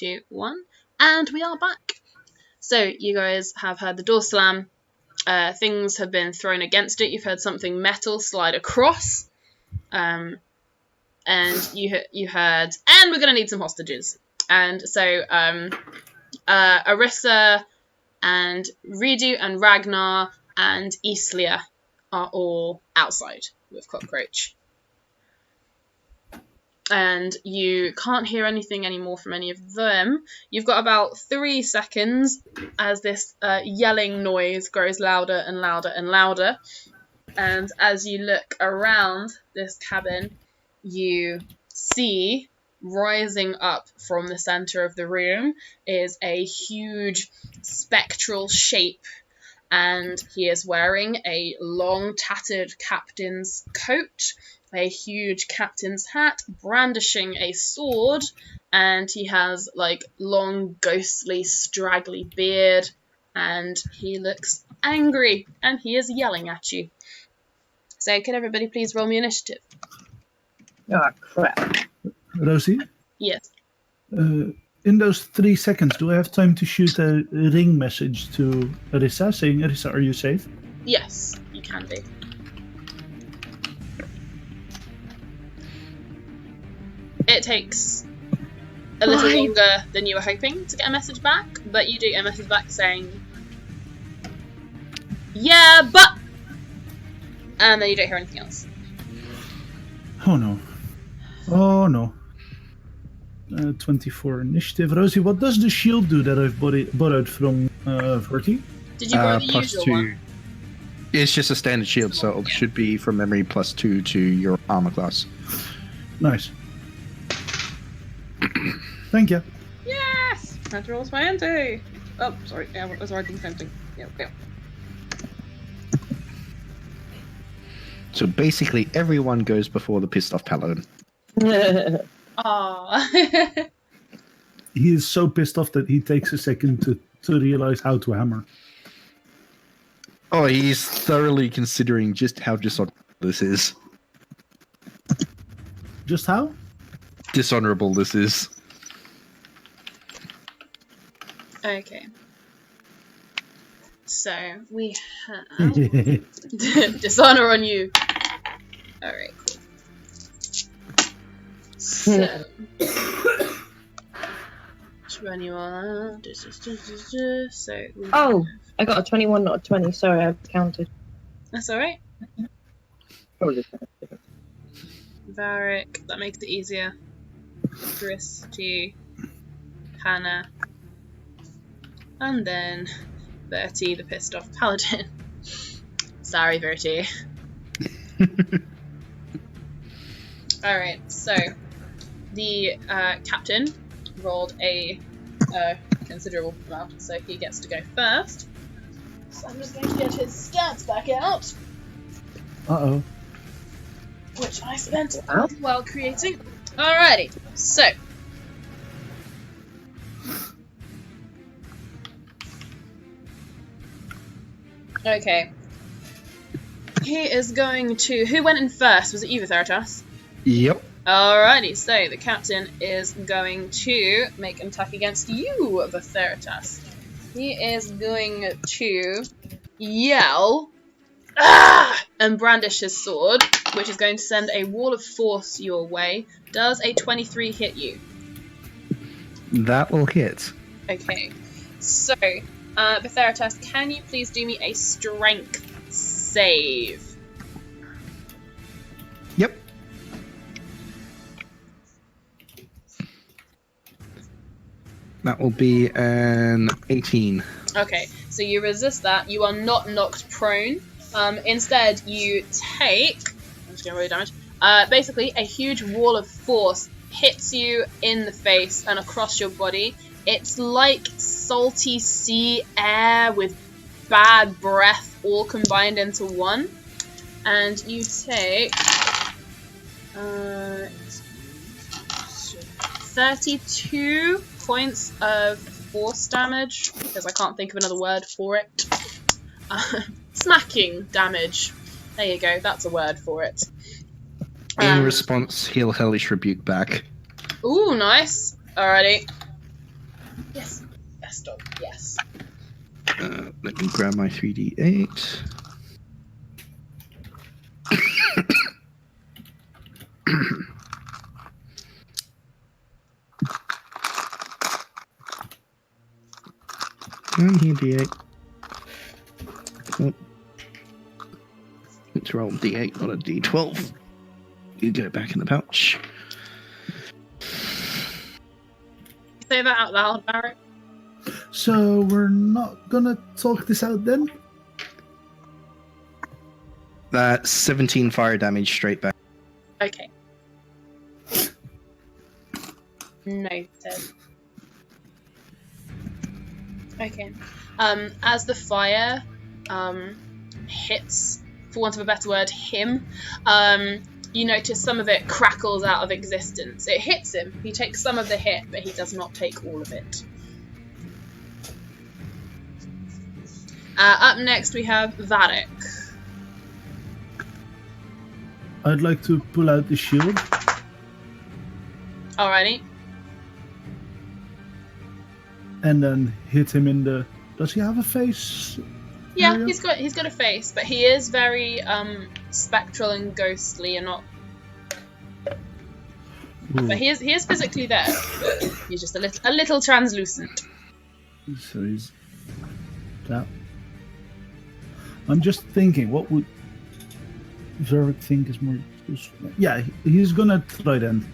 2, 1, and we are back. So you guys have heard the door slam. Things have been thrown against it. You've heard something metal slide across. And you heard, and we're going to need some hostages. And so Arissa and Ridu and Ragnar and Islia are all outside with Cockroach. And you can't hear anything anymore from any of them. You've got about 3 seconds as this yelling noise grows louder and louder and louder. And as you look around this cabin, you see rising up from the center of the room is a huge spectral shape. And he is wearing a long tattered captain's coat, a huge captain's hat, brandishing a sword, and he has like long, ghostly, straggly beard, and he looks angry, and he is yelling at you. So could everybody please roll me initiative? Oh, crap. Rosie? Yes. In those 3 seconds, do I have time to shoot a ring message to Arissa, saying, Arissa, are you safe? Yes, you can be. It takes a little longer than you were hoping to get a message back, but you do get a message back saying, yeah, but... And then you don't hear anything else. Oh no. Oh no. 24 initiative. Rosie, what does the shield do that I've borrowed from Verti? Did you borrow the usual +2. one? It's just a standard shield, so it should be from memory +2 to your armor class. Nice. Thank you. Yes! Natural 20! Oh, sorry, yeah, I was writing something. Yeah. So basically, everyone goes before the pissed off paladin. Aww. He is so pissed off that he takes a second to realize how to hammer. Oh, he's thoroughly considering just how dishonorable this is. Just how? Dishonorable this is. Okay. So, we have... Dishonor on you. Alright, cool. So... 21... So, Oh, I got a 21, not a 20. Sorry, I've counted. That's alright. Probably. Varric, that makes it easier. Christy, Hannah, and then Bertie, the pissed off paladin. Sorry, Bertie. Alright, so the captain rolled a considerable amount, so he gets to go first. So I'm just going to get his stats back out, Uh-oh. which I spent a while creating. Alrighty, so okay. He is going to... Who went in first? Was it you, Theratas? Yep. Alrighty, so the captain is going to make an attack against you, Theratas. He is going to yell and brandish his sword, which is going to send a wall of force your way. Does a 23 hit you? That will hit. Okay, so, Theratas, can you please do me a strength save? Yep. That will be an 18. Okay, so you resist that. You are not knocked prone. Instead, you take... I'm just going to roll damage. Basically, a huge wall of force hits you in the face and across your body. It's like salty sea air with bad breath all combined into one. And you take... 32 points of force damage, because I can't think of another word for it. Smacking damage. There you go, that's a word for it. In response, he'll hellish rebuke back. Ooh, nice. Alrighty. Yes. Yes, dog. Yes. Let me grab my 3d8. And here, d8. Oh. Let's roll d8, not a d12. You get it back in the pouch. Say that out loud, Barrett. So we're not gonna talk this out then? That's 17 fire damage straight back. Okay. Noted. Okay. As the fire hits, for want of a better word, him, you notice some of it crackles out of existence. It hits him. He takes some of the hit, but he does not take all of it. Up next we have Varric. I'd like to pull out the shield. Alrighty. And then hit him in the... Does he have a face? Yeah, area? he's got a face, but he is very spectral and ghostly, and not. Ooh. But he is physically there. He's just a little translucent. So he's... That... I'm just thinking, what would Zurich think is more useful? Yeah, he's gonna try then.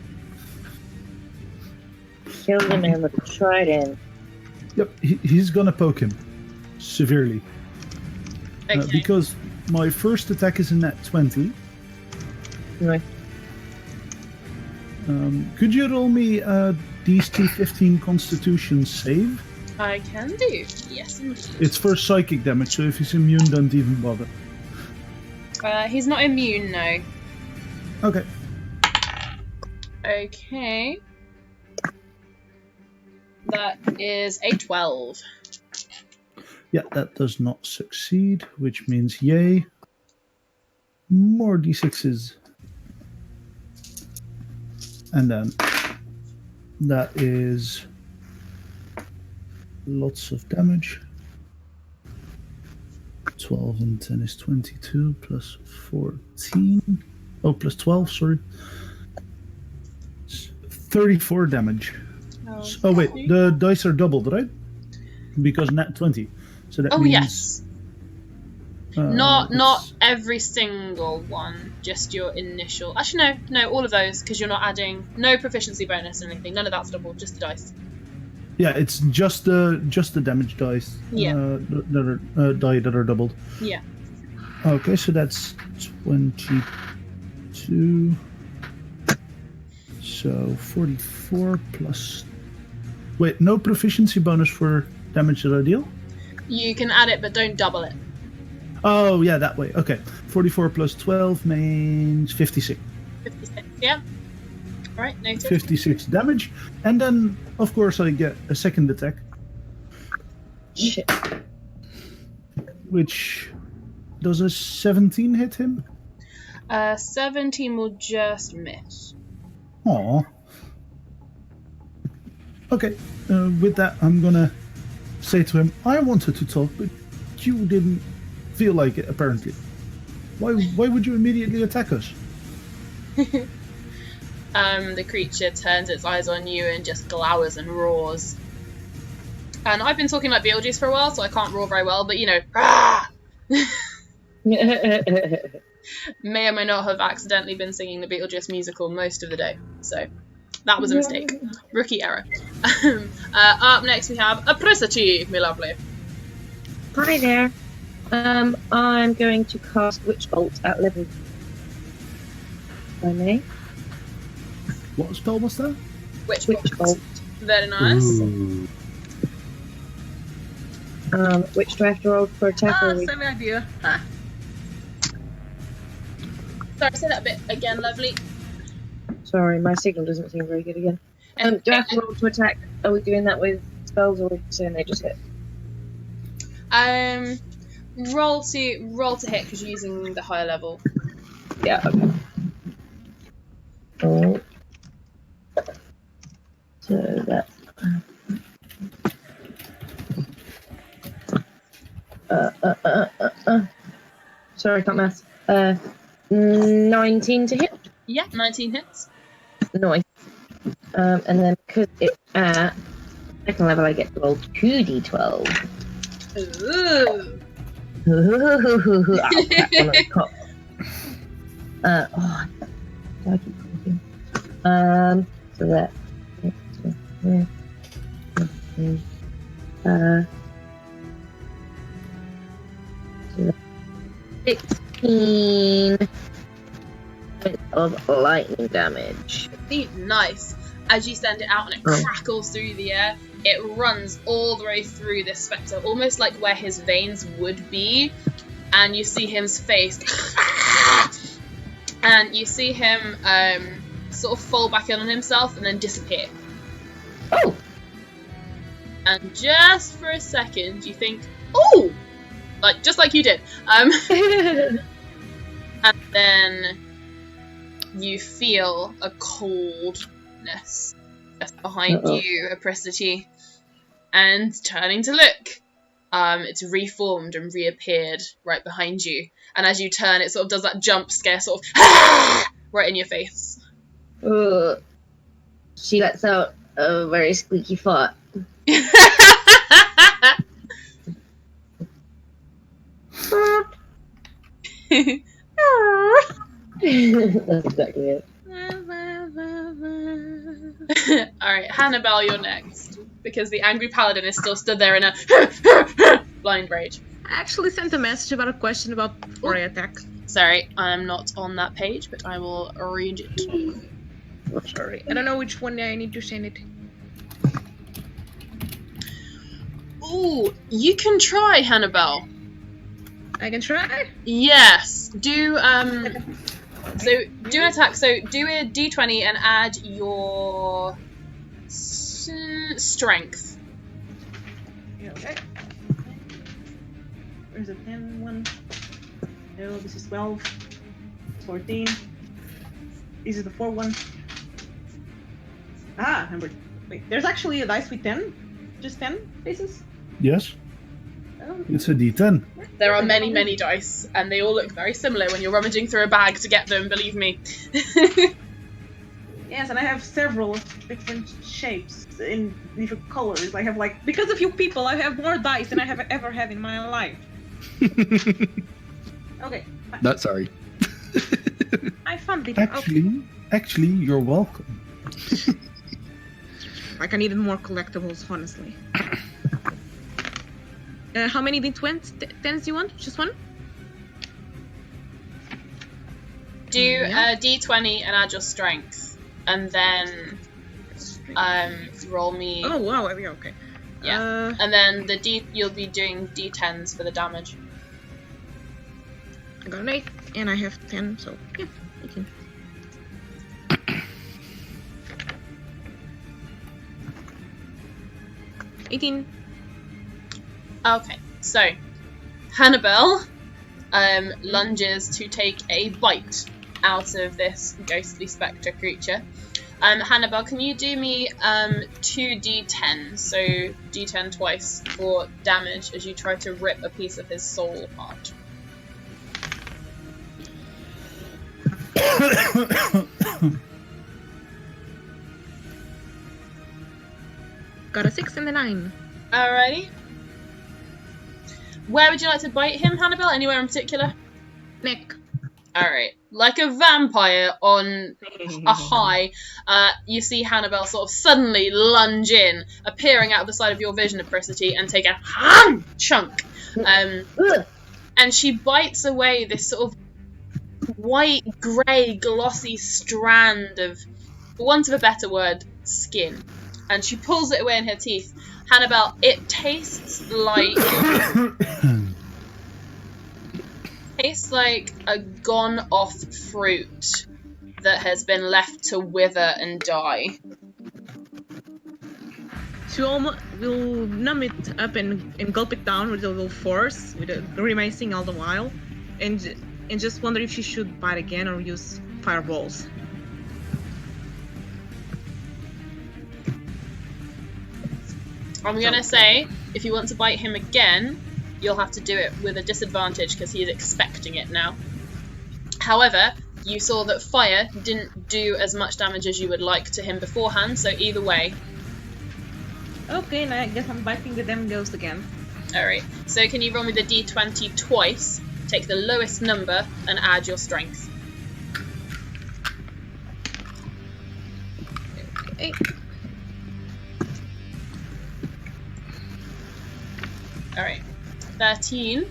Kill the man with a trident. Yep, he's gonna poke him severely. Okay. Because my first attack is a nat 20. Right. Could you roll me a DC 15 Constitution save? I can do. Yes, indeed. It's for psychic damage, so if he's immune, don't even bother. He's not immune, no. Okay. Okay. That is a 12. Yeah, that does not succeed, which means yay. More d6s. And then that is lots of damage. 12 and 10 is 22 plus 14. Oh, plus 12, sorry. 34 damage. Oh wait, the dice are doubled, right? Because nat 20. So that means... yes. Not every single one, just your initial. Actually, no, all of those, because you're not adding no proficiency bonus or anything. None of that's doubled, just the dice. Yeah, it's just the damage dice. Yeah. That are die that are doubled. Yeah. Okay, so that's 22. So 44 plus. Wait, no proficiency bonus for damage that I deal? You can add it, but don't double it. Oh, yeah, that way. Okay. 44 plus 12 means 56. 56, yeah. Alright, noted. 56 damage. And then, of course, I get a second attack. Shit. Which... Does a 17 hit him? 17 will just miss. Aww. Okay. With that, I'm gonna say to him, I wanted to talk, but you didn't feel like it, apparently. Why would you immediately attack us? The creature turns its eyes on you and just glowers and roars. And I've been talking like Beetlejuice for a while, so I can't roar very well, but you know, ah! May or may not have accidentally been singing the Beetlejuice musical most of the day, so that was a mistake. Rookie error. Up next we have Apricity, my lovely. Hi there. I'm going to cast Witch Bolt at level. By me. What spell was that? Witch Witch Bolt. Very nice. Ooh. Which do I have to roll for attack? Or Same idea. Sorry, say that bit again, lovely. Sorry, my signal doesn't seem very good again. Do I have to roll to attack? Are we doing that with spells, or are we saying they just hit? Roll to hit because you're using the higher level. Yeah. Okay. Oh. So that's Sorry, I can't math. 19 to hit. Yeah, 19 hits. Nice. And then because it's at second level, I get to roll 2d12. Ooh. I'll crack one on top. I keep talking. So that. 16 of lightning damage. Nice. As you send it out and it crackles through the air, it runs all the way through this spectre, almost like where his veins would be. And you see his face, and you see him sort of fall back in on himself and then disappear. Oh! And just for a second, you think, "Oh!" Like just like you did. And then you feel a coldness just behind you, Apricity, and turning to look. It's reformed and reappeared right behind you. And as you turn, it sort of does that jump scare, sort of right in your face. She lets out a very squeaky fart. That's exactly it. Alright, Hannibal, you're next. Because the angry paladin is still stood there in a blind rage. I actually sent a message about a question about foray attack. Sorry, I'm not on that page, but I will read it. Oh, sorry. I don't know which one I need to send it. Ooh, you can try, Hannibal. I can try? Yes. Do so do an attack. So do a d20 and add your strength. Yeah, okay. Where's the 10 one? No, this is 12. 14. This is the 4 one. Ah, number. Wait, there's actually a dice with 10? Just 10 faces? Yes, Oh. it's a D10. There are many, many dice, and they all look very similar when you're rummaging through a bag to get them, believe me. Yes, and I have several different shapes in different colors. I have like, because of you people, I have more dice than I have ever had in my life. Okay. No, sorry. I found it. Actually, you're welcome. Like I needed more collectibles, honestly. How many D20s do you want? Just one? Do a d20 and add your strength, and then roll me. Oh wow! Yeah, okay. Yeah, and then you'll be doing d10s for the damage. I got an 8, and I have 10, so yeah, 18. Okay, so Hannibal lunges to take a bite out of this ghostly spectre creature. Hannibal, can you do me 2d10, so d10 twice for damage as you try to rip a piece of his soul apart? Got a 6 and a 9. Alrighty. Where would you like to bite him, Hannibal? Anywhere in particular? Neck. Alright. Like a vampire on a high, you see Hannibal sort of suddenly lunge in, appearing out of the side of your vision, Apricity, and take a chunk. And she bites away this sort of white, grey, glossy strand of, for want of a better word, skin. And she pulls it away in her teeth. Hannibal, it tastes like a gone-off fruit that has been left to wither and die. She will numb it up and gulp it down with a little force, with a grimacing all the while, and just wonder if she should bite again or use fireballs. I'm gonna say, if you want to bite him again, you'll have to do it with a disadvantage because he is expecting it now. However, you saw that fire didn't do as much damage as you would like to him beforehand, so either way. Okay, now I guess I'm biting the damn ghost again. Alright, so can you roll me the d20 twice, take the lowest number, and add your strength? Okay. Alright, 13.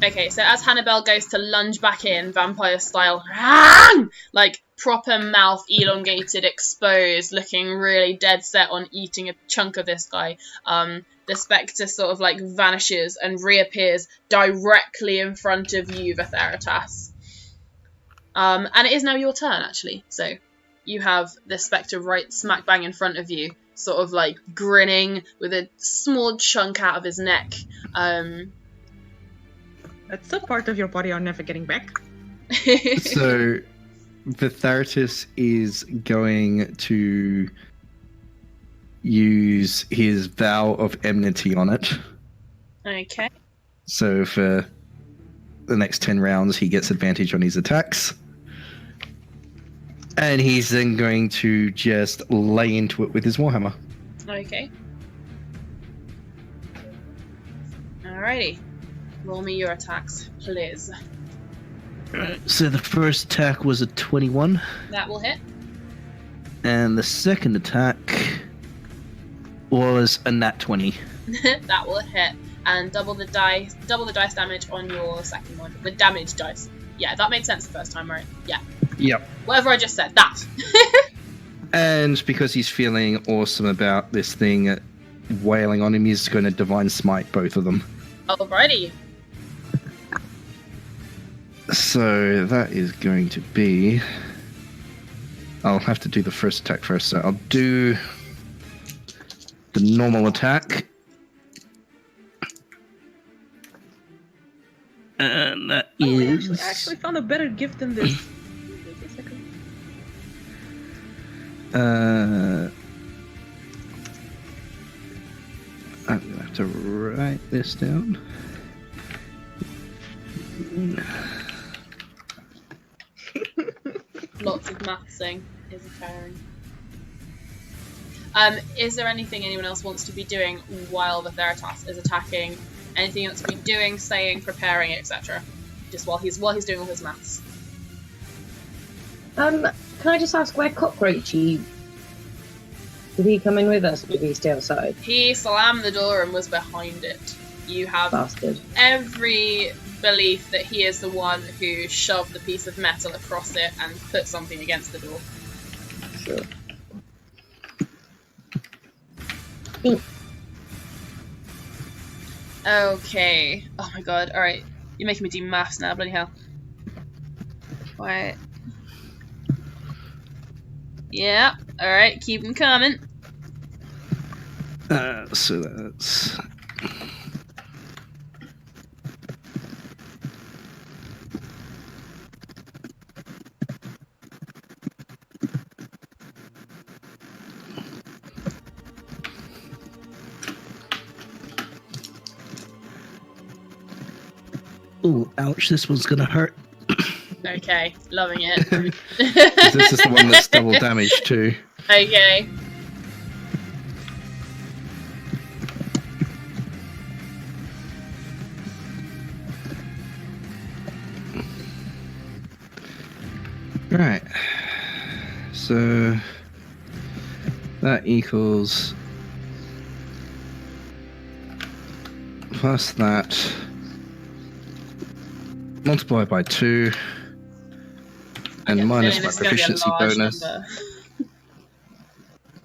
Okay, so as Hannibal goes to lunge back in, vampire style, like proper mouth elongated, exposed, looking really dead set on eating a chunk of this guy, the spectre sort of like vanishes and reappears directly in front of you, Vatheratas. And it is now your turn, actually. So you have the spectre right smack bang in front of you, sort of like grinning with a small chunk out of his neck. That's a part of your body you're never getting back. So, Vatheratas is going to use his vow of enmity on it. Okay. So for the next 10 rounds, he gets advantage on his attacks. And he's then going to just lay into it with his warhammer. Okay. Alrighty. Roll me your attacks, please. So the first attack was a 21. That will hit. And the second attack was a nat 20. That will hit. And double the dice damage on your second one. The damage dice. Yeah, that made sense the first time, right? Yeah. Yep. Whatever I just said, that. And because he's feeling awesome about this thing wailing on him, he's going to Divine Smite both of them. Alrighty. So that is going to be... I'll have to do the first attack first, so I'll do the normal attack. And that is... I actually found a better gift than this. Wait a second. I'm going to have to write this down. Lots of mathsing is occurring. Is there anything anyone else wants to be doing while the Vatheratas is attacking? Anything else to be doing, saying, preparing, etc. Just while he's doing all his maths. Can I just ask where Cockroachy? Did he come in with us, or did he stay outside? He slammed the door and was behind it. You have Bastard. every belief that he is the one who shoved the piece of metal across it and put something against the door. Sure. Okay. Oh my god. Alright. You're making me do maths now, bloody hell. Right. Yeah. Alright, keep them coming. So that's... Ooh, ouch, this one's gonna hurt. Okay, loving it. This is the one that's double damage too. Okay. Right. So that equals plus that multiplied by 2 and Yeah, minus feeling my this is gonna be a proficiency large bonus. number.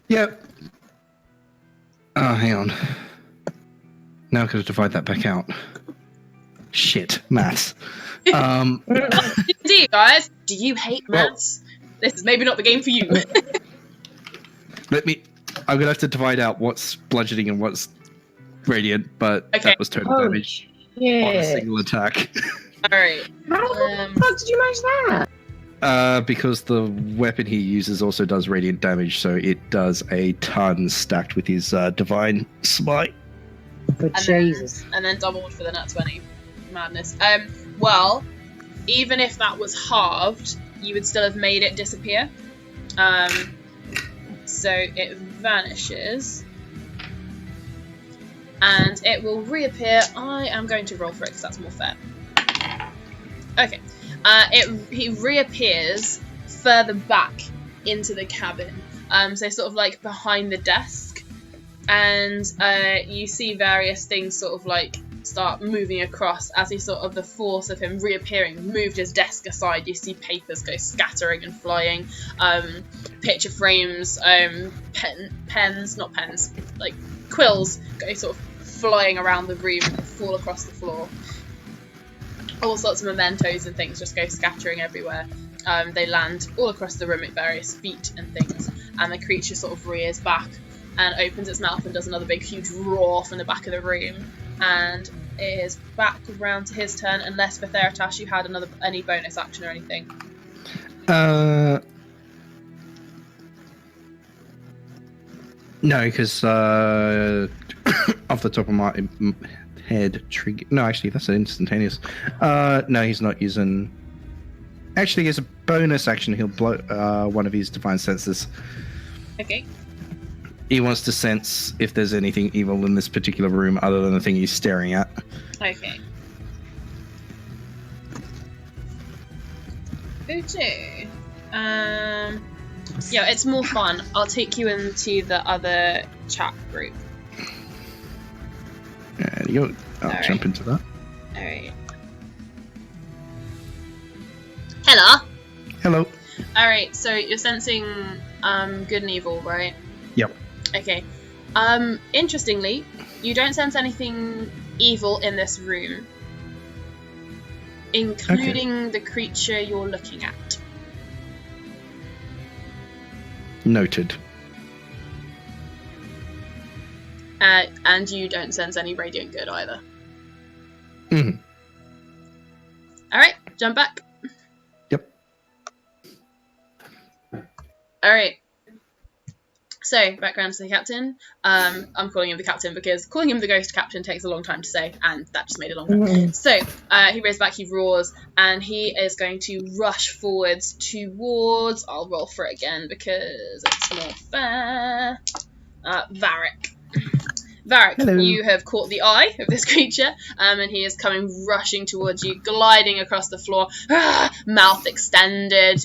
Yep. Oh, hang on. Now I've got to divide that back out. Shit, maths. Do you guys? Do you hate maths? This is maybe not the game for you. I'm gonna have to divide out what's bludgeoning and what's radiant, but Okay. that was total Oh, damage on a yeah. single attack. Alright. How the fuck did you manage that? Because the weapon he uses also does radiant damage, so it does a ton stacked with his divine smite. For Jesus. And then doubled for the nat 20. Madness. Well, even if that was halved, you would still have made it disappear. So it vanishes. And it will reappear. I am going to roll for it because that's more fair. Okay. He reappears further back into the cabin. So sort of like behind the desk. And you see various things sort of like start moving across as he sort of, the force of him reappearing moved his desk aside. You see papers go scattering and flying, picture frames, pens, not pens, like quills go sort of flying around the room and fall across the floor. All sorts of mementos and things just go scattering everywhere. They land all across the room at various feet and things, and the creature sort of rears back and opens its mouth and does another big huge roar from the back of the room, and it is back round to his turn, unless for Theratash you had any bonus action or anything. No, because off the top of my head, trigger. No, actually, that's an instantaneous. No, he's not using. Actually, as a bonus action, he'll blow one of his divine senses. Okay. He wants to sense if there's anything evil in this particular room other than the thing he's staring at. Okay. Voodoo. Yeah, it's more fun. I'll take you into the other chat group. And you go. I'll jump into that. Alright. Hello. Hello. Alright, so you're sensing good and evil, right? Yep. Okay. Interestingly, you don't sense anything evil in this room, including the creature you're looking at. Noted. And you don't sense any radiant good either. Mm-hmm. Alright, jump back. Yep. Alright. So, background to the captain. I'm calling him the captain because calling him the ghost captain takes a long time to say, and that just made it longer. Mm. So, he rears back, he roars, and he is going to rush forwards towards... I'll roll for it again because it's more fair. Varric. Varric, Hello. you have caught the eye of this creature, and he is coming rushing towards you, gliding across the floor, mouth extended,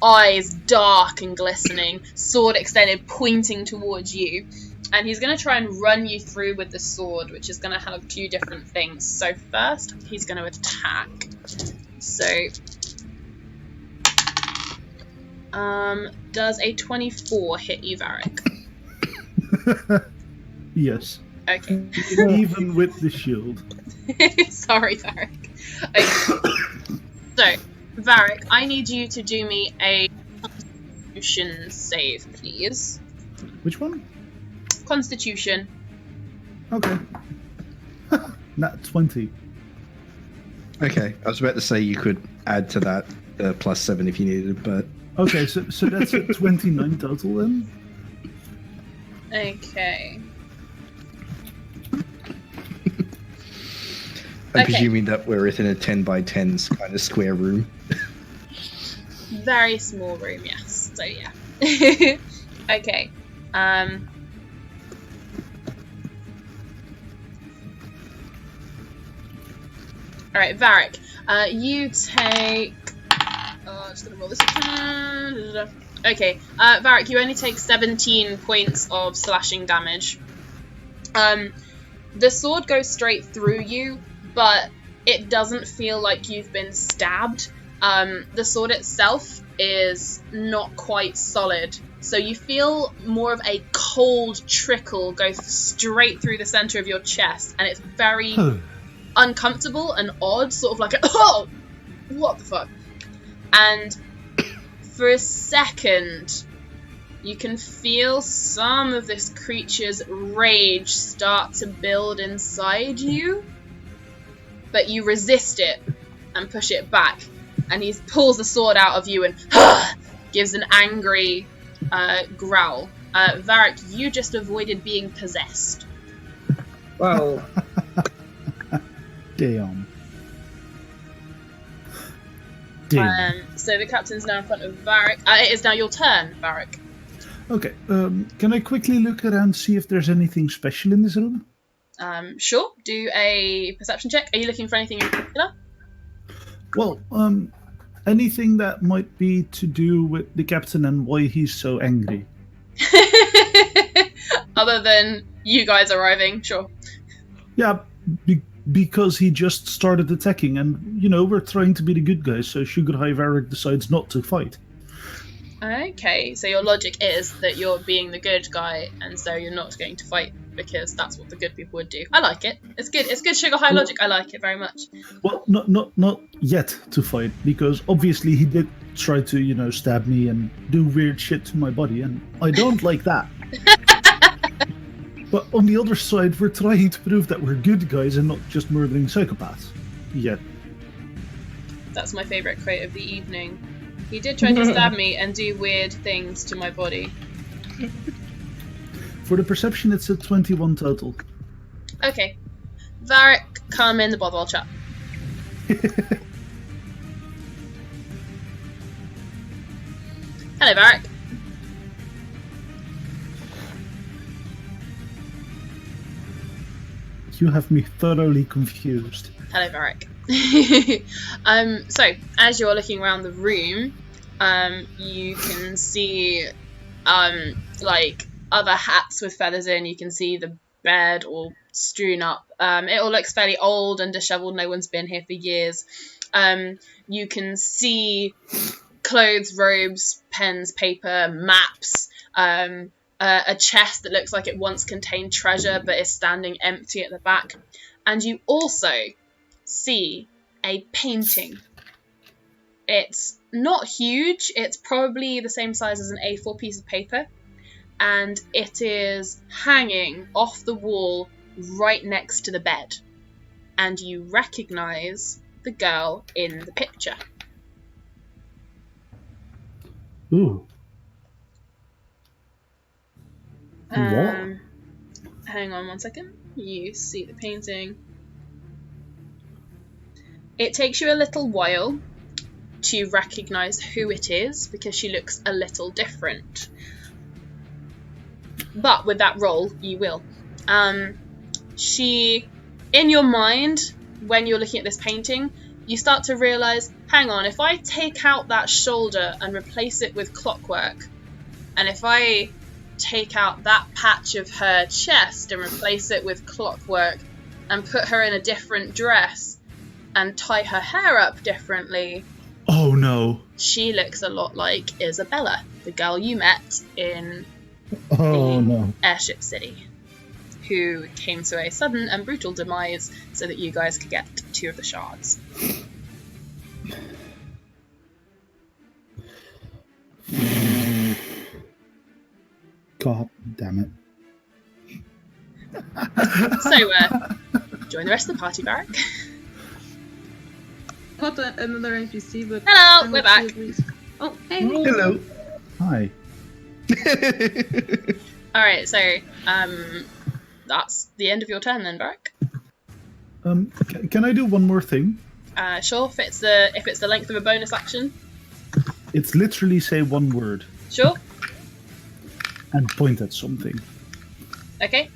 eyes dark and glistening, sword extended, pointing towards you. And he's going to try and run you through with the sword, which is going to have two different things. So first, he's going to attack. So, does a 24 hit you, Varric? Yes. Okay. Even with the shield. Sorry, Varric. Okay. So, Varric, I need you to do me a Constitution save, please. Which one? Constitution. Okay. Nat 20. Okay, I was about to say you could add to that +7 if you needed, but... Okay, so that's a 29 total then? Okay. I'm presuming that we're within a 10 by 10 kind of square room. Very small room, yes. So, yeah. Okay. Alright, Varric. You take... just gonna roll this again. Okay, Varric, you only take 17 points of slashing damage. The sword goes straight through you, but it doesn't feel like you've been stabbed. The sword itself is not quite solid, so you feel more of a cold trickle go straight through the center of your chest, and it's very uncomfortable and odd, sort of like a, oh, what the fuck? And for a second, you can feel some of this creature's rage start to build inside you, but you resist it and push it back, and he pulls the sword out of you and gives an angry growl. Varric, you just avoided being possessed. Whoa. Damn. So the captain's now in front of Varric. It is now your turn, Varric. Okay. Can I quickly look around, see if there's anything special in this room? Sure. Do a perception check. Are you looking for anything in particular? Well, anything that might be to do with the captain and why he's so angry. Other than you guys arriving, sure. Yeah, because he just started attacking, and we're trying to be the good guys. So Sugar High Varric decides not to fight. Okay, so your logic is that you're being the good guy, and so you're not going to fight because that's what the good people would do. I like it. It's good. It's good Sugar High logic. I like it very much. Well, not yet to fight, because obviously he did try to stab me and do weird shit to my body, and I don't like that. But on the other side, we're trying to prove that we're good guys and not just murdering psychopaths. Yet. That's my favourite quote of the evening. He did try to stab me and do weird things to my body. For the perception, it's a 21 total. Okay. Varric, come in the Bothwell chat. Hello, Varric. You have me thoroughly confused. Hello, Varric. So, as you're looking around the room, you can see, like, other hats with feathers in. You can see the bed all strewn up. It all looks fairly old and disheveled. No one's been here for years. You can see clothes, robes, pens, paper, maps, a chest that looks like it once contained treasure but is standing empty at the back. And you also see a painting. It's not huge. It's probably the same size as an A4 piece of paper. And it is hanging off the wall right next to the bed. And you recognise the girl in the picture. Ooh. What? Hang on 1 second. You see the painting. It takes you a little while to recognise who it is because she looks a little different. But with that roll, you will. She, in your mind, when you're looking at this painting, you start to realise, hang on, if I take out that shoulder and replace it with clockwork, and if I take out that patch of her chest and replace it with clockwork and put her in a different dress and tie her hair up differently, oh no, she looks a lot like Isabella, the girl you met in Airship City, who came to a sudden and brutal demise so that you guys could get 2 of the shards. God damn it. So, join the rest of the party, Varric. Got another NPC, but Hello, we're back. Oh, hey. Hello. Hi. Alright, so, that's the end of your turn then, Varric. Can I do one more thing? Sure, if it's the length of a bonus action. It's literally say one word. Sure. And point at something. Okay.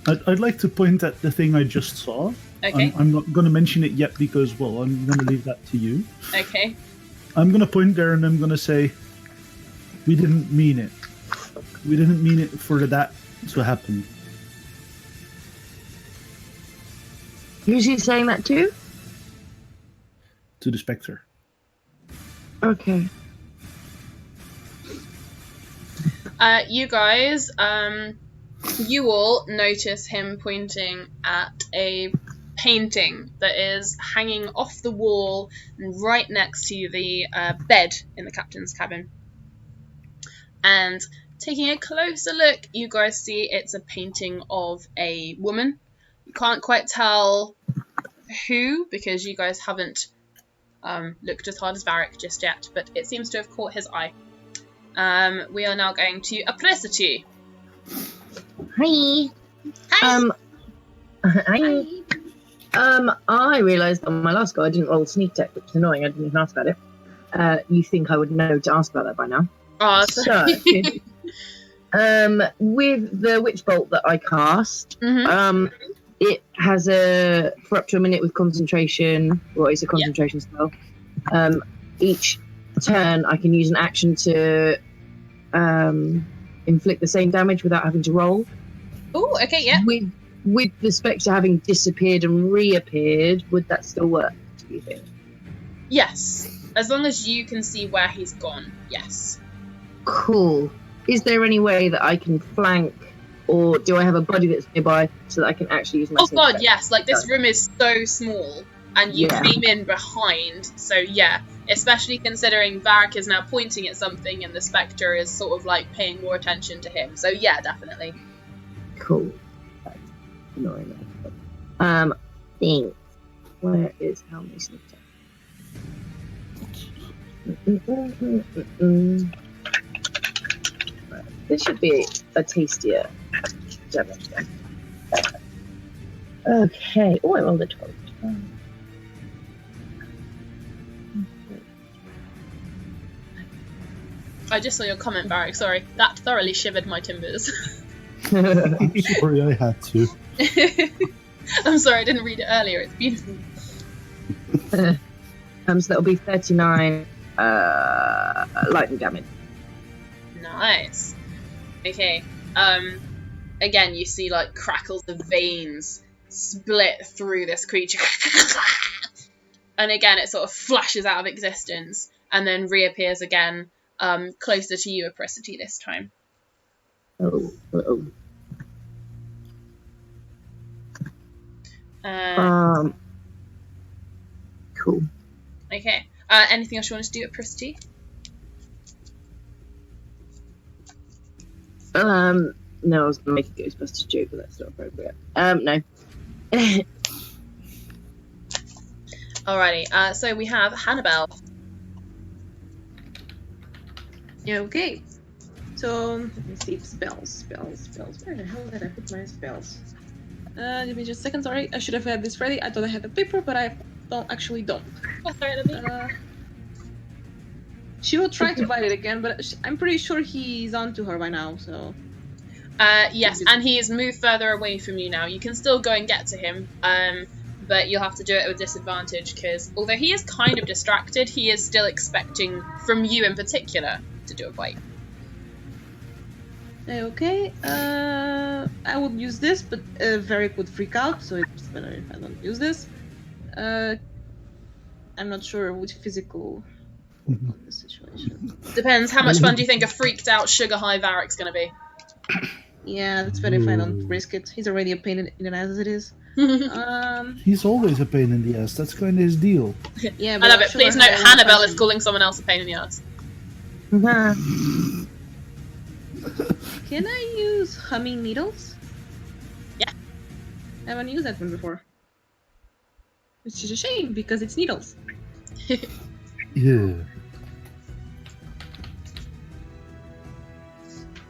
I'd like to point at the thing I just saw. Okay. I'm not going to mention it yet because, well, I'm going to leave that to you. Okay. I'm going to point there and I'm going to say, we didn't mean it. We didn't mean it for that to happen. Who's he saying that to? To the spectre. Okay. You guys, you all notice him pointing at a painting that is hanging off the wall right next to the bed in the captain's cabin. And taking a closer look, you guys see it's a painting of a woman. You can't quite tell who because you guys haven't looked as hard as Varric just yet, but it seems to have caught his eye. We are now going to Apricity. Hi. Hi. I realised on my last go I didn't roll sneak attack, which is annoying. I didn't even ask about it. You think I would know to ask about that by now? Oh, So, with the witch bolt that I cast, it has for up to a minute with concentration. Well, it's a concentration spell. Each turn, I can use an action to inflict the same damage without having to roll. Oh, okay, yeah. With the spectre having disappeared and reappeared, would that still work, do you think? Yes. As long as you can see where he's gone, yes. Cool. Is there any way that I can flank, or do I have a buddy that's nearby so that I can actually use my Oh god, spectre? yes. Like, this room is so small, and you came in behind, so yeah. Especially considering Varric is now pointing at something and the spectre is sort of, like, paying more attention to him. So yeah, definitely. Cool. That's annoying. Thanks. Where is how many sneak attack? This should be a tastier damage then. Okay. Oh, I rolled a 12. I just saw your comment, Varric, sorry. That thoroughly shivered my timbers. I'm sorry, I had to. I'm sorry, I didn't read it earlier. It's beautiful. So that'll be 39 lightning damage. Nice. Okay. Again, you see like crackles of veins split through this creature. And again, it sort of flashes out of existence and then reappears again, closer to you, Apricity, this time. Oh. Cool. Okay. Anything else you want us to do, Apricity? No, I was gonna make a Ghostbusters joke, but that's not appropriate. No. Alrighty. So we have Hannibal. Okay. So let me see. Spells. Where the hell did I put my spells? Give me just a second. Sorry, I should have had this ready. I thought I had the paper, but I don't. That's right, She will try to bite it again, but I'm pretty sure he's onto her by now. So. Yes, and he has moved further away from you now. You can still go and get to him, but you'll have to do it with disadvantage because although he is kind of distracted, he is still expecting from you in particular to do a bite. Okay, I would use this, but Varric would freak out, so it's better if I don't use this. I'm not sure which physical the situation. Depends. How much fun do you think a freaked out sugar high Varric's gonna be? Yeah, that's better if I don't risk it. He's already a pain in the ass as it is. He's always a pain in the ass. That's kind of his deal. Yeah, I love it. Please note, Hannibal is calling someone else a pain in the ass. Can I use humming needles? Yeah. I haven't used that one before. Which is a shame, because it's needles. Yeah.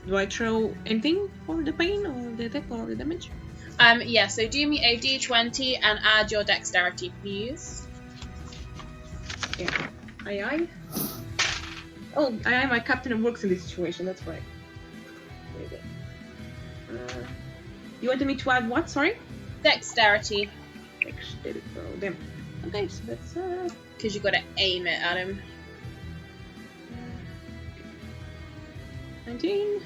Do I throw anything for the pain, or the attack, or the damage? Yeah, so do me a d20 and add your dexterity, please. Yeah. Aye. Oh, aye, my captain works in this situation, that's right. You wanted me to add what, sorry? Dexterity. Dexterity, oh, damn. Okay, so that's, Because you've got to aim it at him. 19.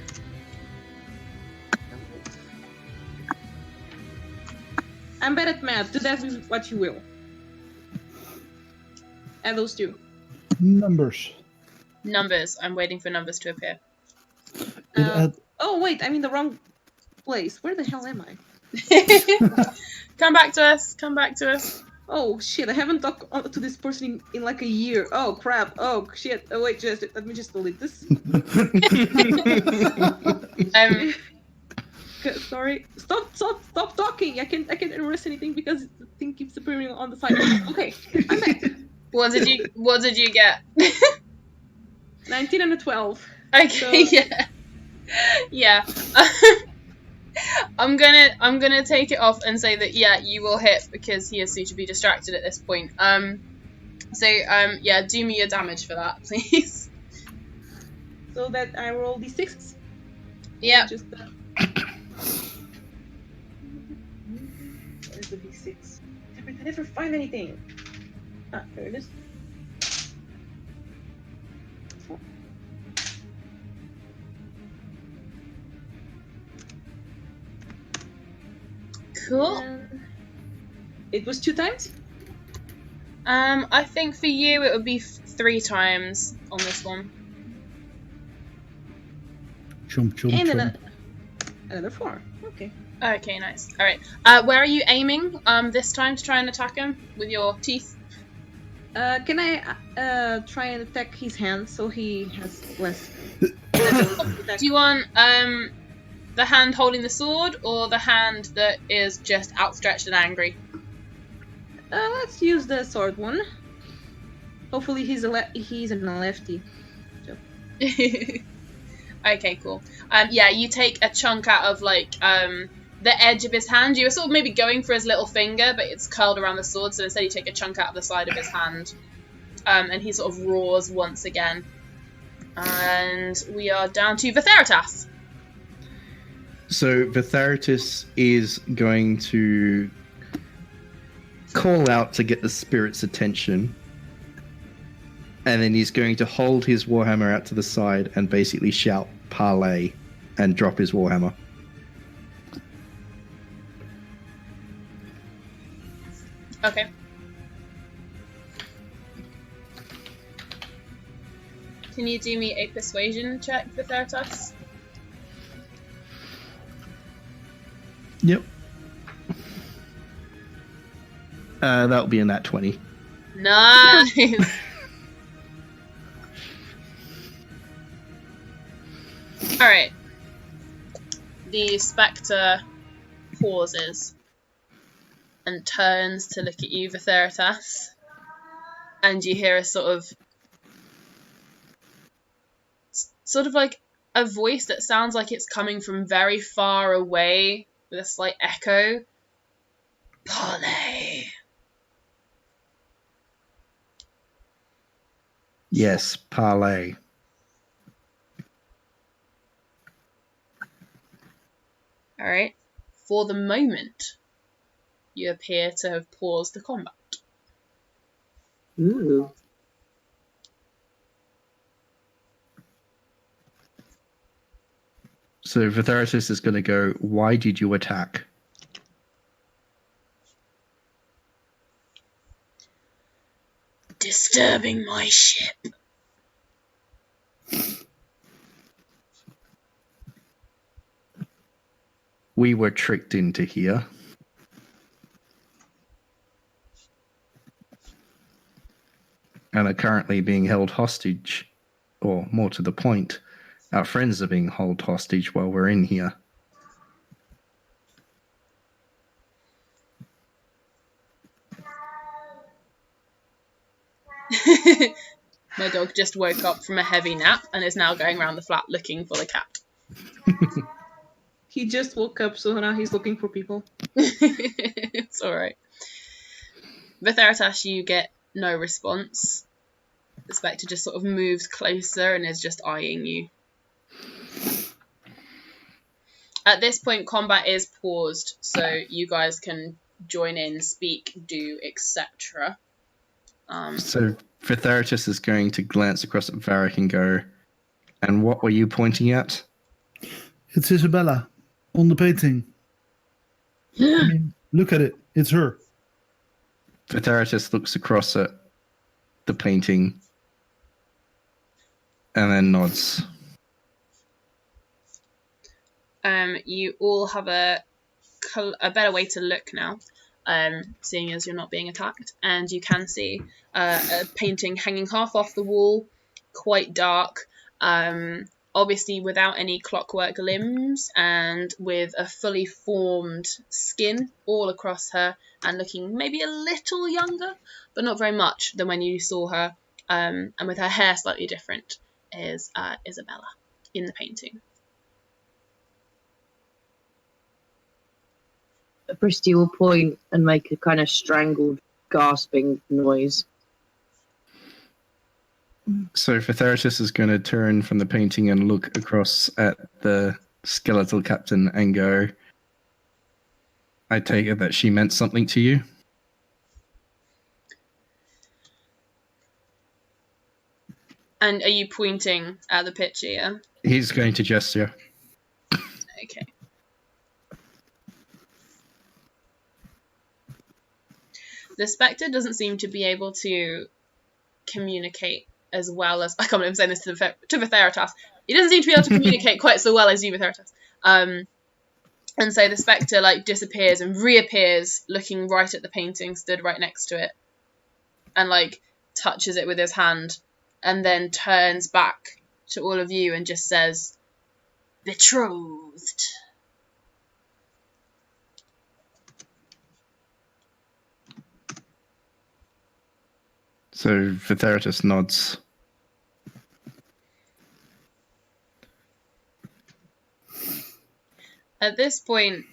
I'm bad at math. Do that with what you will. Add those two. Numbers. Numbers. I'm waiting for numbers to appear. Oh, wait. I'm in the wrong place. Where the hell am I? Come back to us. Come back to us. Oh, shit. I haven't talked to this person in like a year. Oh, crap. Oh, shit. Oh, wait. Let me just delete this. Sorry. Stop talking. I can't erase anything because the thing keeps appearing on the side. Okay, I'm back. What did you get? 19 and a 12. Okay, So, yeah. Yeah. I'm gonna take it off and say that yeah, you will hit because he is suitably distracted at this point. Yeah, do me your damage for that, please. So that I roll d6s. Yeah. Just where's the d6? I never find anything. Ah, there it is. Cool. It was 2 times? I think for you it would be 3 times on this one. Chomp, chomp, And chomp. another 4. Okay. Okay, nice. Alright. Where are you aiming this time to try and attack him? With your teeth? Can I try and attack his hand so he has less? Do you want the hand holding the sword or the hand that is just outstretched and angry? Let's use the sword one. Hopefully he's a lefty. So. Okay, cool. Yeah, you take a chunk out of like the edge of his hand. You were sort of maybe going for his little finger, but it's curled around the sword, so instead you take a chunk out of the side of his hand. And he sort of roars once again. And we are down to Vitheritas. So Vitheritas is going to call out to get the spirit's attention, and then he's going to hold his warhammer out to the side and basically shout "Parlay" and drop his warhammer. Okay. Can you do me a persuasion check, Vitheritas? Yep. That'll be in that 20. Nice! Alright. The spectre pauses and turns to look at you, Vitheritas. And you hear a sort of like a voice that sounds like it's coming from very far away with a slight echo. Parlay. Yes, parlay. Alright. For the moment, you appear to have paused the combat. Ooh. So Vitheritas is going to go, "Why did you attack?" Disturbing my ship. We were tricked into here. And are currently being held hostage. Or, more to the point, our friends are being held hostage while we're in here. My dog just woke up from a heavy nap and is now going around the flat looking for the cat. He just woke up, so now he's looking for people. It's alright. Vitheritas, you get no response. The spectre just sort of moves closer and is just eyeing you. At this point, combat is paused, so you guys can join in, speak, do, etc. So Vitheritas is going to glance across at Varric and go, "And what were you pointing at?" It's Isabella on the painting. I mean, look at it. It's her. Vitheritas looks across at the painting and then nods. You all have a better way to look now, seeing as you're not being attacked, and you can see a painting hanging half off the wall, quite dark, obviously without any clockwork limbs, and with a fully formed skin all across her, and looking maybe a little younger, but not very much than when you saw her, and with her hair slightly different, is Isabella in the painting. Bristy will point and make a kind of strangled, gasping noise. So Vitheritus is going to turn from the painting and look across at the skeletal captain and go, I take it that she meant something to you? And are you pointing at the picture, yeah? He's going to gesture. Okay. The spectre doesn't seem to be able to communicate as well as... I can't believe I'm saying this to Vitheritas. He doesn't seem to be able to communicate quite so well as you, Vitheritas. And so the spectre like disappears and reappears, looking right at the painting, stood right next to it, and like touches it with his hand, and then turns back to all of you and just says, "Betrothed." So Vitheritus nods. At this point,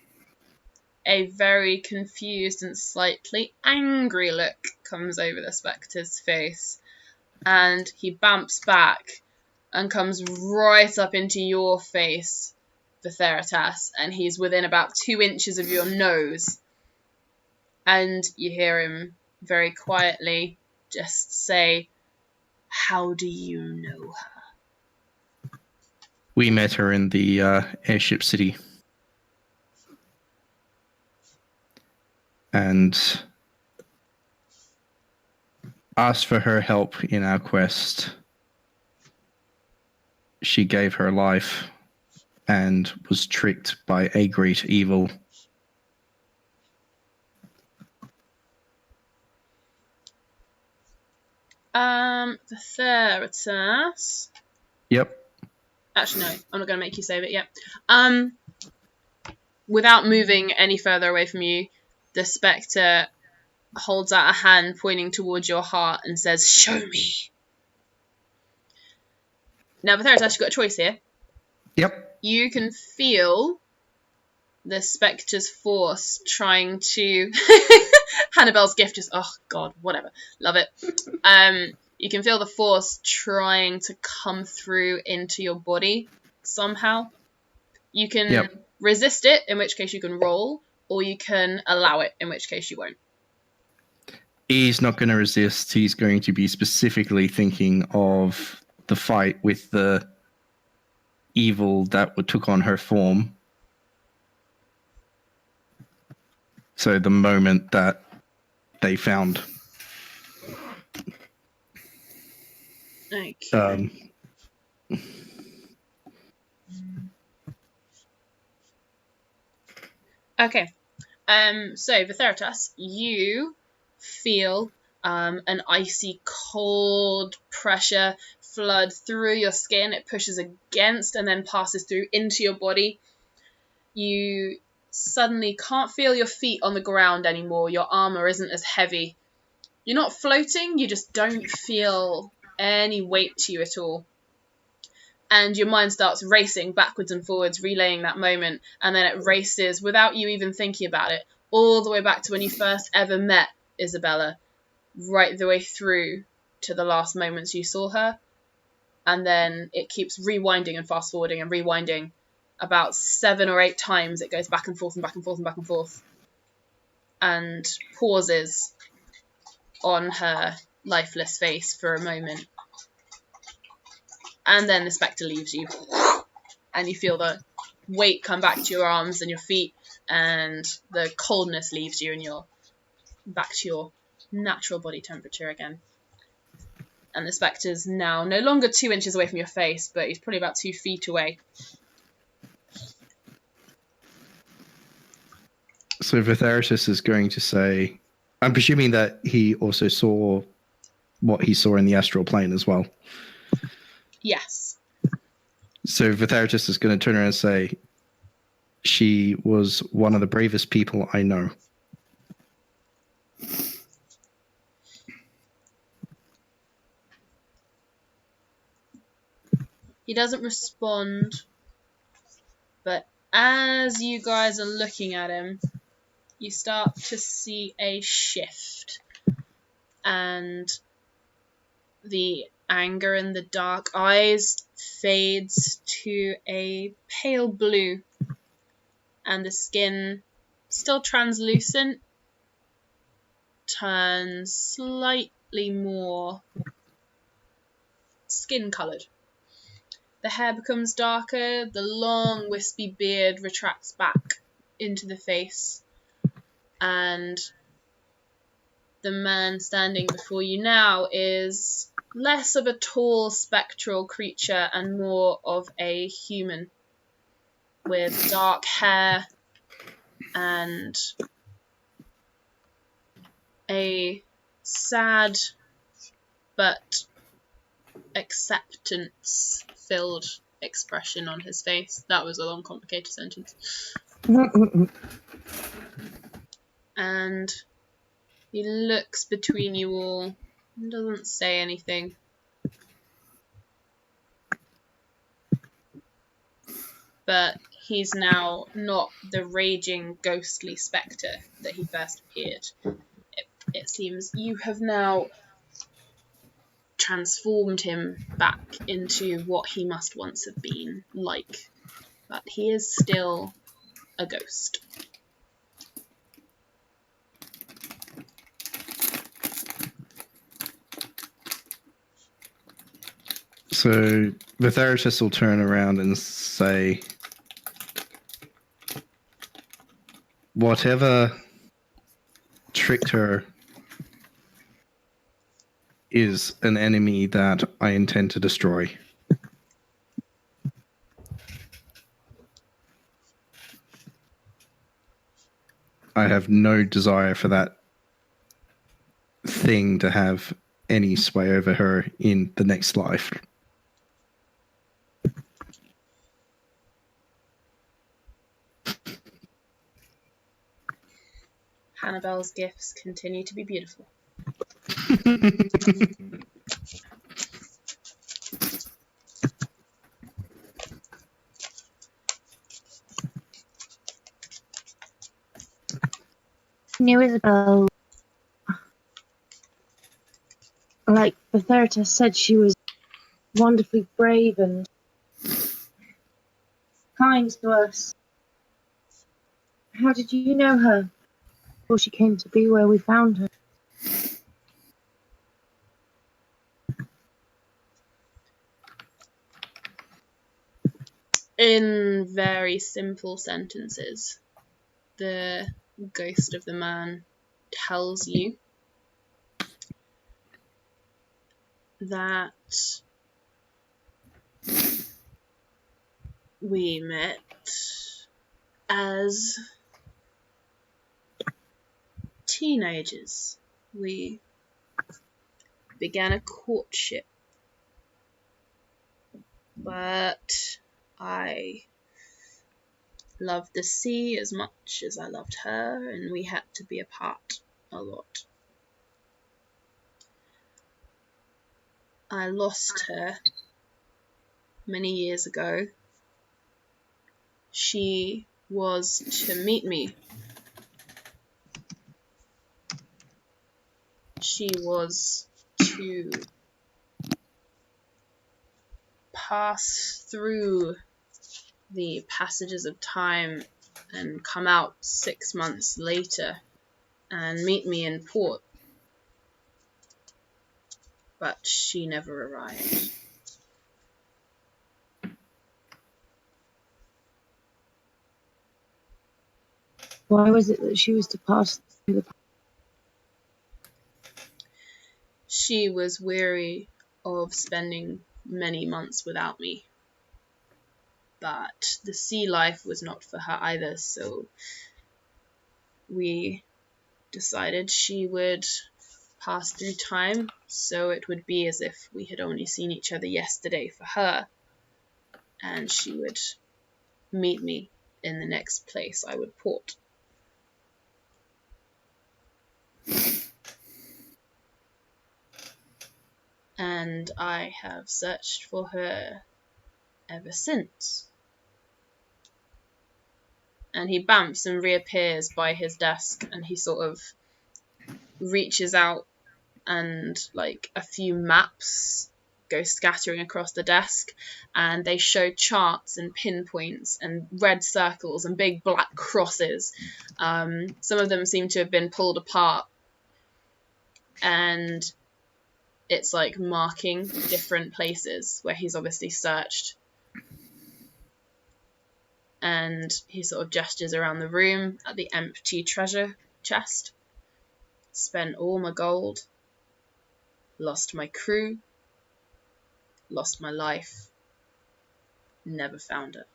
a very confused and slightly angry look comes over the spectre's face, and he bamps back and comes right up into your face, Vitheritas, and he's within about 2 inches of your nose. And you hear him very quietly just say, "How do you know her?" We met her in the airship city. And asked for her help in our quest. She gave her life and was tricked by a great evil. Vitheritas. Yep. Actually, no, I'm not going to make you save it yet. Without moving any further away from you, the spectre holds out a hand pointing towards your heart and says, "Show me." Now, Vitheritas, you've got a choice here. Yep. You can feel the spectre's force trying to... Hannibal's gift just... Oh, God, whatever. Love it. You can feel the force trying to come through into your body somehow. You can resist it, in which case you can roll, or you can allow it, in which case you won't. He's not going to resist. He's going to be specifically thinking of the fight with the evil that took on her form. So the moment that they found... Okay. Okay. So, Vitheritas, you feel an icy cold pressure flood through your skin. It pushes against and then passes through into your body. You suddenly can't feel your feet on the ground anymore. Your armor isn't as heavy. You're not floating, you just don't feel any weight to you at all. And your mind starts racing backwards and forwards, relaying that moment, and then it races, without you even thinking about it, all the way back to when you first ever met Isabella, right the way through to the last moments you saw her. And then it keeps rewinding and fast-forwarding and rewinding. About 7 or 8 times it goes back and forth and back and forth and back and forth. And pauses on her lifeless face for a moment. And then the spectre leaves you. And you feel the weight come back to your arms and your feet. And the coldness leaves you and you're back to your natural body temperature again. And the spectre's now no longer 2 inches away from your face, but he's probably about 2 feet away. So Vitheritus is going to say... I'm presuming that he also saw what he saw in the astral plane as well. Yes. So Vitheritus is going to turn around and say, she was one of the bravest people I know. He doesn't respond, but as you guys are looking at him, you start to see a shift, and the anger in the dark eyes fades to a pale blue, and the skin, still translucent, turns slightly more skin-coloured. The hair becomes darker, the long wispy beard retracts back into the face, and the man standing before you now is less of a tall spectral creature and more of a human with dark hair and a sad but acceptance-filled expression on his face. That was a long, complicated sentence. And he looks between you all and doesn't say anything. But he's now not the raging, ghostly spectre that he first appeared. It seems you have now transformed him back into what he must once have been like. But he is still a ghost. So the therapist will turn around and say, whatever tricked her is an enemy that I intend to destroy. I have no desire for that thing to have any sway over her in the next life. Hannibal's gifts continue to be beautiful. Knew Isabel, like the therapist said, she was wonderfully brave and kind to us. How did you know her before she came to be where we found her? In very simple sentences, the ghost of the man tells you that we met as teenagers. We began a courtship, but I loved the sea as much as I loved her, and we had to be apart a lot. I lost her many years ago. She was to meet me. She was to pass through the passages of time and come out 6 months later and meet me in port. But she never arrived. Why was it that she was to pass through the... She was weary of spending many months without me. But the sea life was not for her either, so we decided she would pass through time, so it would be as if we had only seen each other yesterday for her, and she would meet me in the next place I would port. And I have searched for her ever since. and he bamps and reappears by his desk, and he sort of reaches out, and like a few maps go scattering across the desk, and they show charts and pinpoints and red circles and big black crosses. Some of them seem to have been pulled apart, and it's like marking different places where he's obviously searched. And he sort of gestures around the room at the empty treasure chest. Spent all my gold, lost my crew, lost my life, never found it.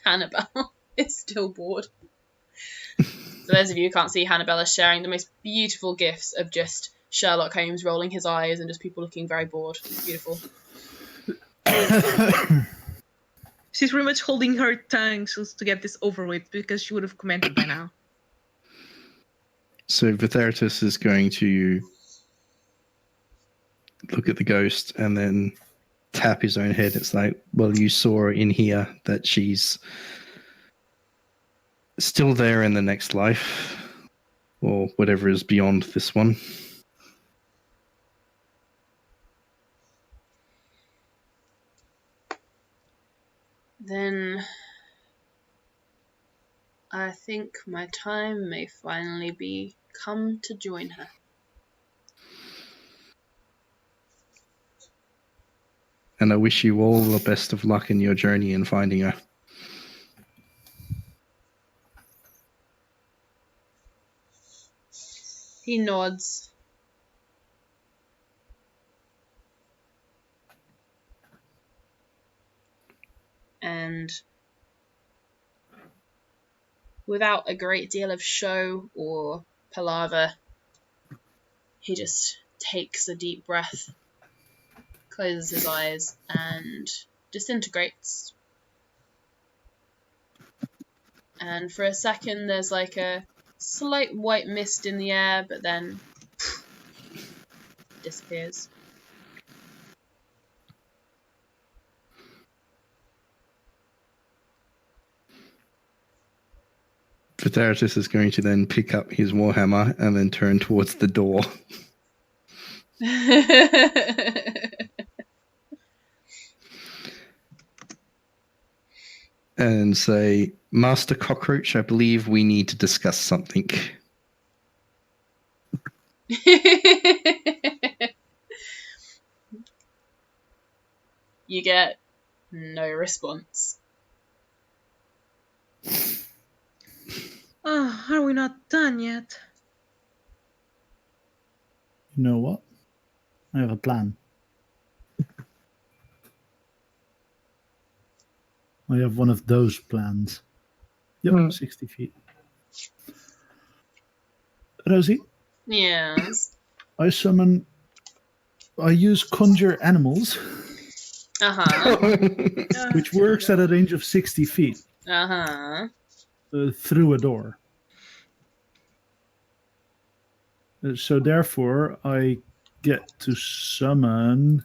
Hannibal is still bored. For those of you who can't see, Hannibal is sharing the most beautiful gifs of just Sherlock Holmes rolling his eyes and just people looking very bored. It's beautiful. She's pretty much holding her tongue just to get this over with, because she would have commented by now. So Vitheritus is going to look at the ghost and then tap his own head. It's like, well, you saw in here that she's still there in the next life, or whatever is beyond this one. Then I think my time may finally be come to join her. And I wish you all the best of luck in your journey in finding her. He nods. And without a great deal of show or palaver, he just takes a deep breath, closes his eyes, and disintegrates. And for a second, there's like a slight white mist in the air, but then disappears. Vitheritus is going to then pick up his warhammer and then turn towards the door. And say, Master Cockroach, I believe we need to discuss something. You get no response. Oh, are we not done yet? You know what? I have a plan. I have one of those plans. Yep, 60 feet. Rosie? Yes. I use conjure animals, which works at a range of 60 feet. Through a door. So therefore, I get to summon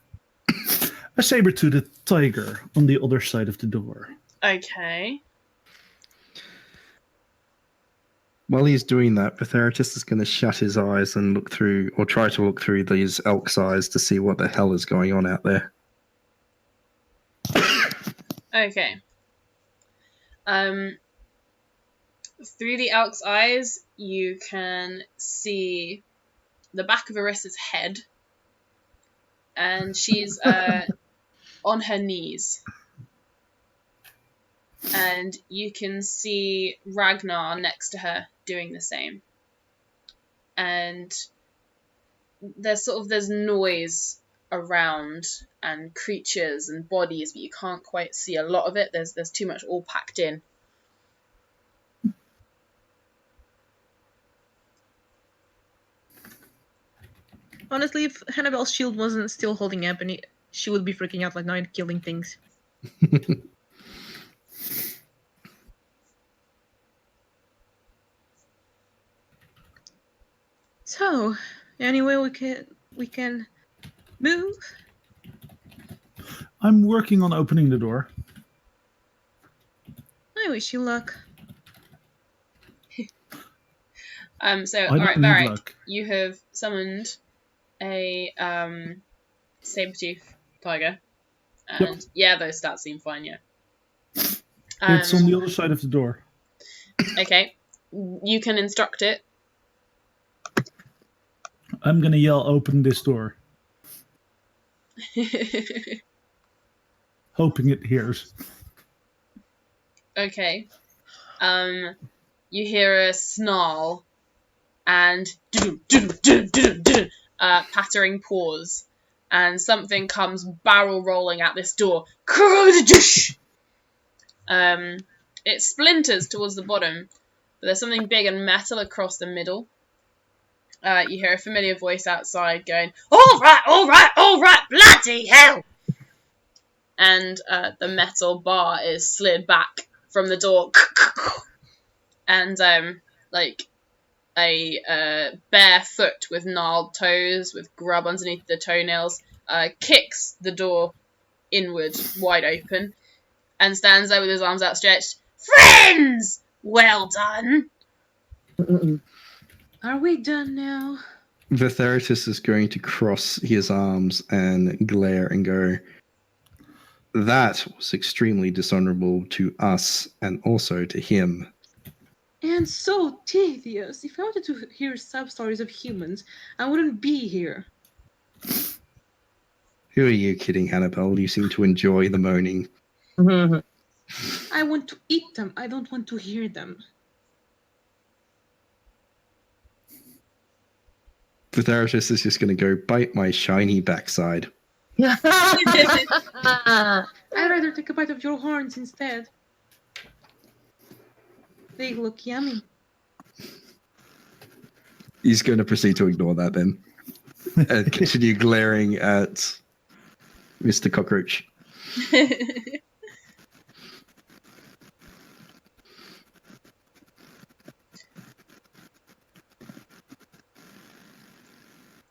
a saber-toothed tiger on the other side of the door. Okay. While he's doing that, Vitheritus is going to shut his eyes and look through, or try to look through these elk's eyes to see what the hell is going on out there. Okay. Through the elk's eyes, you can see the back of Arissa's head, and she's on her knees. And you can see Ragnar next to her doing the same. And there's noise around and creatures and bodies, but you can't quite see a lot of it. There's too much all packed in. Honestly, if Hannibal's shield wasn't still holding up, and she would be freaking out like now and killing things. So, anyway, we can move. I'm working on opening the door. I wish you luck. So, I all don't right, need Varric, luck. you have summoned a saber-tooth tiger, and yeah, those stats seem fine. Yeah. It's on the other side of the door. Okay, you can instruct it. I'm gonna yell, "Open this door," hoping it hears. Okay. You hear a snarl and pattering paws, and something comes barrel rolling at this door. It splinters towards the bottom, but there's something big and metal across the middle. You hear a familiar voice outside going, all right, bloody hell! And the metal bar is slid back from the door. And, like, a bare foot with gnarled toes, with grub underneath the toenails, kicks the door inward, wide open, and stands there with his arms outstretched. Friends! Well done! Are we done now? Vitheritus is going to cross his arms and glare and go, that was extremely dishonorable to us and also to him. And so tedious. If I wanted to hear sub-stories of humans, I wouldn't be here. Who are you kidding, Hannibal? You seem to enjoy the moaning. I want to eat them. I don't want to hear them. Vitheritus is just going to go, bite my shiny backside. I'd rather take a bite of your horns instead. They look yummy. He's going to proceed to ignore that then. And continue glaring at Mr. Cockroach.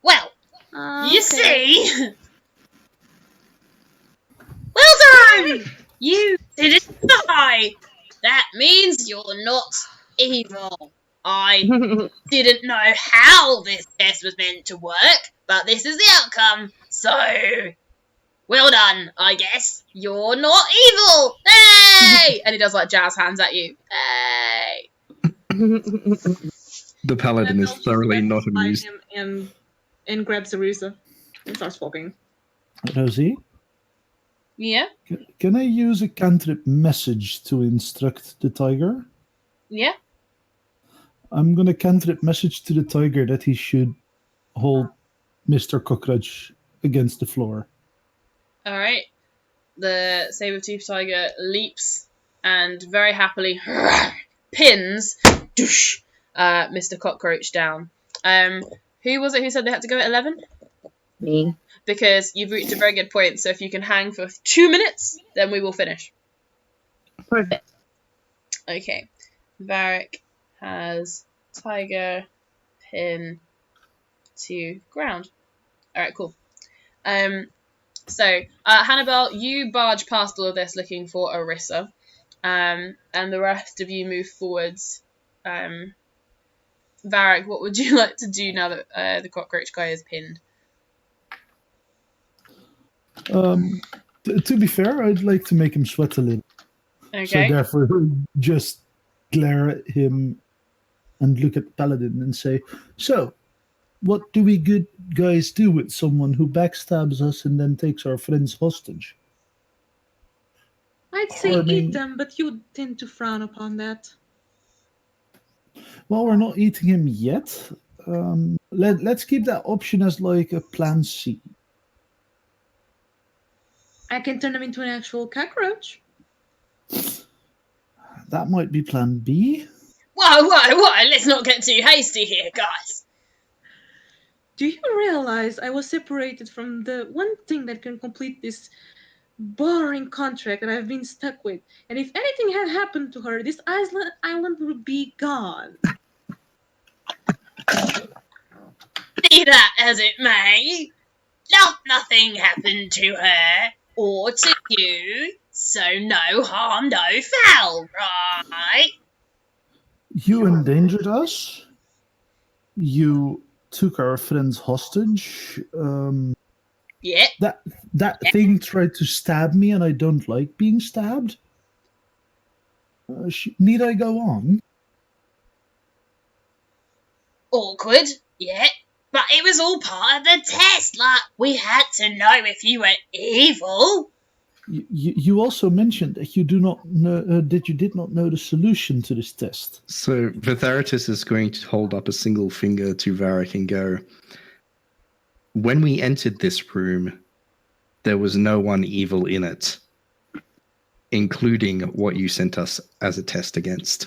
Well, you Okay. see? Well done! You didn't die! That means you're not evil. I didn't know how this test was meant to work, but this is the outcome. So, well done, I guess. You're not evil! Hey! And he does like jazz hands at you. Hey! The paladin is Annabelle thoroughly just not steps by amused. him and grabs Arisa and starts walking. Rosie, Yeah? can I use a cantrip message to instruct the tiger? Yeah? I'm gonna cantrip message to the tiger that he should hold Mr. Cockroach against the floor. Alright. The saber-toothed tiger leaps and very happily pins Mr. Cockroach down. Who was it who said they had to go at 11? Me. Because you've reached a very good point, so if you can hang for 2 minutes, then we will finish. Perfect. Okay. Varric has tiger pin to ground. Alright, cool. So, Hannibal, you barge past all of this looking for Arisa, and the rest of you move forwards. Varric, what would you like to do now that the cockroach guy is pinned? To be fair, I'd like to make him sweat a little. So Okay. therefore, just glare at him and look at the paladin and say, so, what do we good guys do with someone who backstabs us and then takes our friends hostage? I'd say Harming- eat them, but you tend to frown upon that. Well, we're not eating him yet. Let's keep that option as like a plan C. I can turn them into an actual cockroach. That might be plan B. Whoa, let's not get too hasty here, guys. Do you realize I was separated from the one thing that can complete this boring contract that I've been stuck with? And if anything had happened to her, this island would be gone. that as it may, nothing happened to her or to you, so no harm, no foul, right? You endangered us. You took our friends hostage. Yeah. That thing tried to stab me, and I don't like being stabbed. Need I go on? Awkward, yeah. But it was all part of the test. Like, we had to know if you were evil. You also mentioned that you did not know the solution to this test. So Vitharitus is going to hold up a single finger to Varric and go, when we entered this room, there was no one evil in it, including what you sent us as a test against.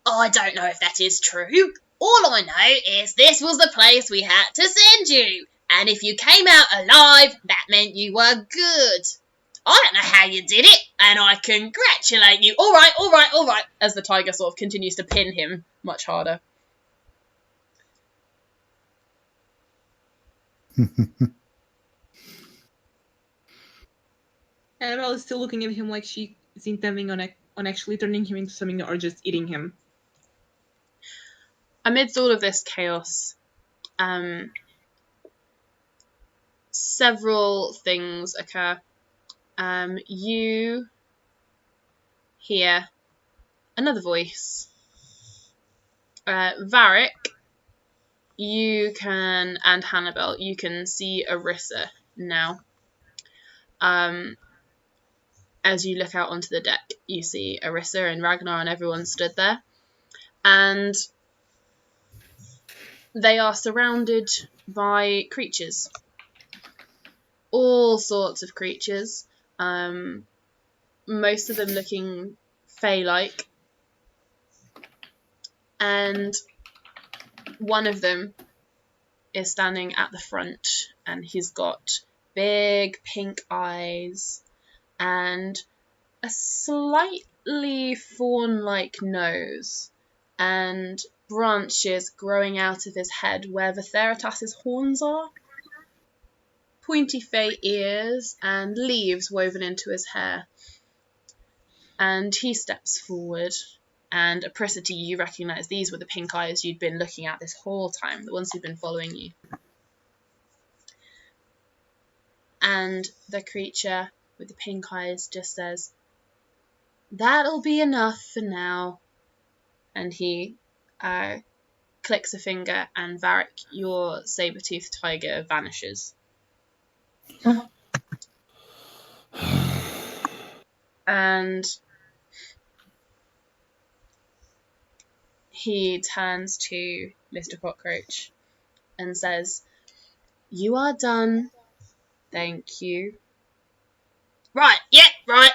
I don't know if that is true. All I know is this was the place we had to send you. And if you came out alive, that meant you were good. I don't know how you did it, and I congratulate you. All right, as the tiger sort of continues to pin him much harder. Annabelle is still looking at him like she is intending on actually turning him into something or just eating him. Amidst all of this chaos, several things occur. You hear another voice. Varric, and Hannibal, you can see Arissa now. As you look out onto the deck, you see Arissa and Ragnar and everyone stood there. And they are surrounded by creatures. All sorts of creatures. Most of them looking fey-like. And one of them is standing at the front, and he's got big pink eyes and a slightly fawn-like nose and branches growing out of his head where Vitharitas's horns are, pointy fey ears and leaves woven into his hair. And he steps forward, and Apricity, you recognise these were the pink eyes you'd been looking at this whole time, the ones who'd been following you. And the creature with the pink eyes just says, "That'll be enough for now." And he clicks a finger, and Varric, your saber-toothed tiger, vanishes. And he turns to Mr. Cockroach and says, "You are done. Thank you." "Right, yeah, right.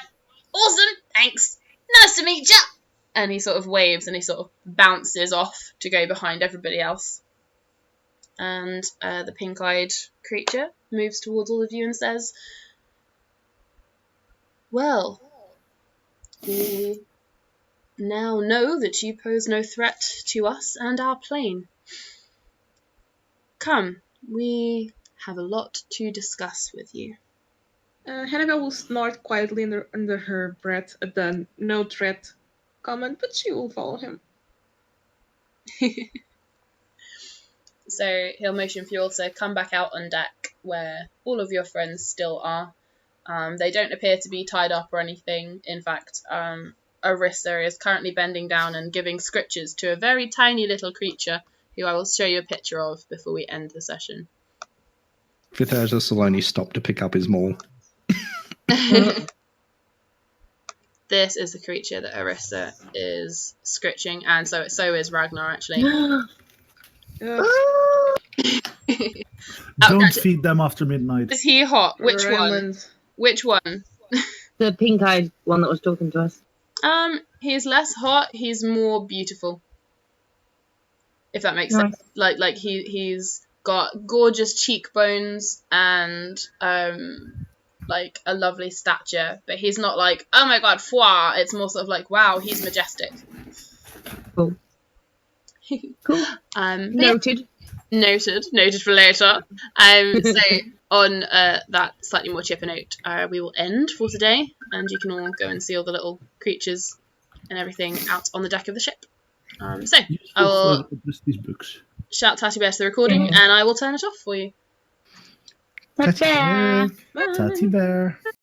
Awesome, thanks. Nice to meet ya." And he sort of waves and he sort of bounces off to go behind everybody else. And the pink-eyed creature moves towards all of you and says, "Well, we now know that you pose no threat to us and our plane. Come, we have a lot to discuss with you." Hannibal will snort quietly under her breath at the no threat comment, but she will follow him. So he'll motion for you all to come back out on deck where all of your friends still are. They don't appear to be tied up or anything. In fact, Arissa is currently bending down and giving scriptures to a very tiny little creature who I will show you a picture of before we end the session. Vitharitus will only stop to pick up his maul. This is the creature that Arissa is scritching, and so is Ragnar, actually. Don't feed them after midnight. Is he hot? Which Rylands. one? Which one? The pink-eyed one that was talking to us. He's less hot. He's more beautiful. If that makes sense. Like he's got gorgeous cheekbones and like a lovely stature, but he's not like, oh my god, foie. It's more sort of like, wow, he's majestic. Cool. Cool. Noted. Noted for later. So on that slightly more chipper note, we will end for today, and you can all go and see all the little creatures and everything out on the deck of the ship. So I will these books. shout Tatty Bear to the recording, and I will turn it off for you. Tatty Bear. Bye. Tatty Bear.